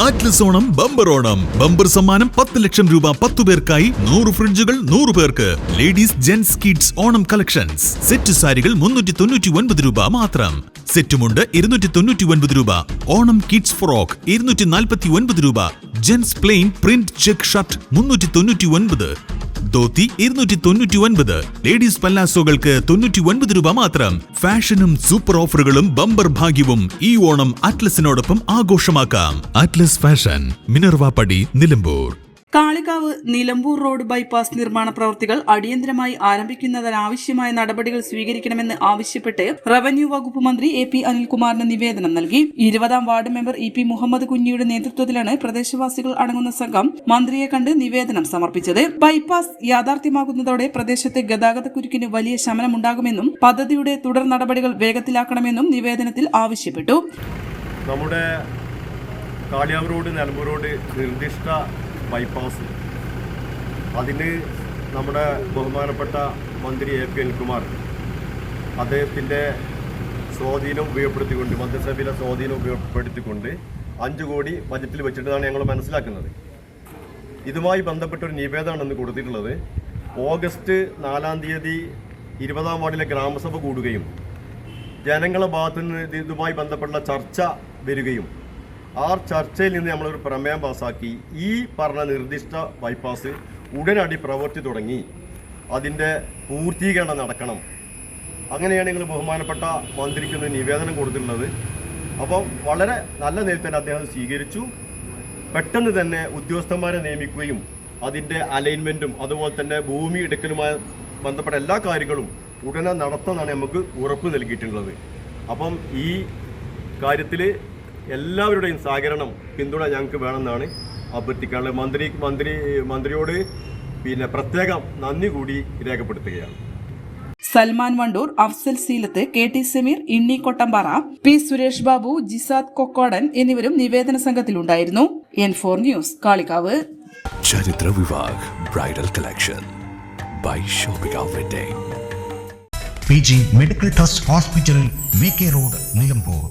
Atlas Onam bumper Onam. Bumper സമ്മാനം 10 ലക്ഷം രൂപ 10 പേർക്കായി, 100 ഫ്രിഡ്ജുകൾ 100 പേർക്ക്. Ladies gents kids Onam collections. Set സാരികൾ 399 രൂപ മാത്രം. സെറ്റുമുണ്ട് 299 രൂപ. ഓണം കിഡ്സ് ഫ്രോക്ക് 249 രൂപ. Gents plain print check shirt 399. Dhoti 299. Ladies പല്ലാസോകൾക്ക് 99 രൂപ മാത്രം. ഫാഷനും സൂപ്പർ ഓഫറുകളും ബമ്പർ ഭാഗ്യവും ഈ ഓണം അറ്റ്ലസിനോടൊപ്പം ആഘോഷമാക്കാം. Atlas fashion, Minerva Padi, Nilambur. Kalikavu Nilambur road bypass നിർമ്മാണ പ്രവൃത്തികൾ അടിയന്തരമായി ആരംഭിക്കുന്നതിനാവശ്യമായ നടപടികൾ സ്വീകരിക്കണമെന്ന് ആവശ്യപ്പെട്ട് റവന്യൂ വകുപ്പ് മന്ത്രി AP അനിൽകുമാറിന് നിവേദനം നൽകി. 20ാം വാർഡ് മെമ്പർ EP മുഹമ്മദ് കുഞ്ഞിയുടെ നേതൃത്വത്തിലാണ് പ്രദേശവാസികൾ അടങ്ങുന്ന സംഘം മന്ത്രിയെ കണ്ട് നിവേദനം സമർപ്പിച്ചത്. ബൈപ്പാസ് യാഥാർത്ഥ്യമാകുന്നതോടെ പ്രദേശത്തെ ഗതാഗതക്കുരുക്കിന് വലിയ ശമനമുണ്ടാകുമെന്നും പദ്ധതിയുടെ തുടർ നടപടികൾ വേഗത്തിലാക്കണമെന്നും നിവേദനത്തിൽ ആവശ്യപ്പെട്ടു. നമ്മുടെ കാളികാവ് റോഡ് നിലമ്പൂർ റോഡ് നിർദ്ദിഷ്ട ബൈപ്പാസ്, അതിന് നമ്മുടെ ബഹുമാനപ്പെട്ട മന്ത്രി AP അനിൽകുമാർ അദ്ദേഹത്തിൻ്റെ സ്വാധീനം ഉപയോഗപ്പെടുത്തിക്കൊണ്ട്, മന്ത്രിസഭയിലെ സ്വാധീനം ഉപയോഗപ്പെടുത്തിക്കൊണ്ട് 5 കോടി ബജറ്റിൽ വെച്ചിട്ടാണ് ഞങ്ങൾ മനസ്സിലാക്കുന്നത്. ഇതുമായി ബന്ധപ്പെട്ടൊരു നിവേദനമാണ് കൊടുത്തിട്ടുള്ളത്. ഓഗസ്റ്റ് 4-ാം തീയതി 20ാം വാർഡിലെ ഗ്രാമസഭ കൂടുകയും ജനങ്ങളുടെ ഭാഗത്തു നിന്ന് ഇതുമായി ബന്ധപ്പെട്ട ചർച്ച വരികയും ആ ചർച്ചയിൽ നിന്ന് നമ്മളൊരു പ്രമേയം പാസാക്കി ഈ പറഞ്ഞ നിർദ്ദിഷ്ട ബൈപ്പാസ് ഉടനടി പ്രവൃത്തി തുടങ്ങി അതിൻ്റെ പൂർത്തീകരണം നടക്കണം. അങ്ങനെയാണ് നിങ്ങൾ ബഹുമാനപ്പെട്ട മന്ത്രിക്ക് നിവേദനം കൊടുത്തിട്ടുള്ളത്. അപ്പം വളരെ നല്ല നിലയിൽ തന്നെ അദ്ദേഹം സ്വീകരിച്ചു. പെട്ടെന്ന് തന്നെ ഉദ്യോഗസ്ഥന്മാരെ നിയമിക്കുകയും അതിൻ്റെ അലൈൻമെൻറ്റും അതുപോലെ തന്നെ ഭൂമി എടുക്കലുമായി ബന്ധപ്പെട്ട എല്ലാ കാര്യങ്ങളും ഉടനെ നടത്തുന്നതാണ് നമുക്ക് ഉറപ്പ് നൽകിയിട്ടുള്ളത്. അപ്പം ഈ കാര്യത്തിൽ എല്ലാവരുടെയും സഹകരണം, പിന്തുണ ഞങ്ങൾക്ക് വേണമെന്നാണ് അഭ്യർത്ഥിക്കാനുള്ളത്. മന്ത്രിയോട് പ്രത്യേകം നന്ദി കൂടി രേഖപ്പെടുത്തുകയാണ്. സൽമാൻ വണ്ടൂർ, അഫ്സൽ സീലത്ത്, KT സമീർ, ഇണ്ണി കൊട്ടമ്പാറ, P സുരേഷ് ബാബു, ജിസാദ് കൊക്കോടൻ എന്നിവരും നിവേദന സംഘത്തിലുണ്ടായിരുന്നു. N4 news, Kalikavu. Charithra Vivah bridal collection by shopping outlet. PG medical trust hospital, VK road, Nilambur.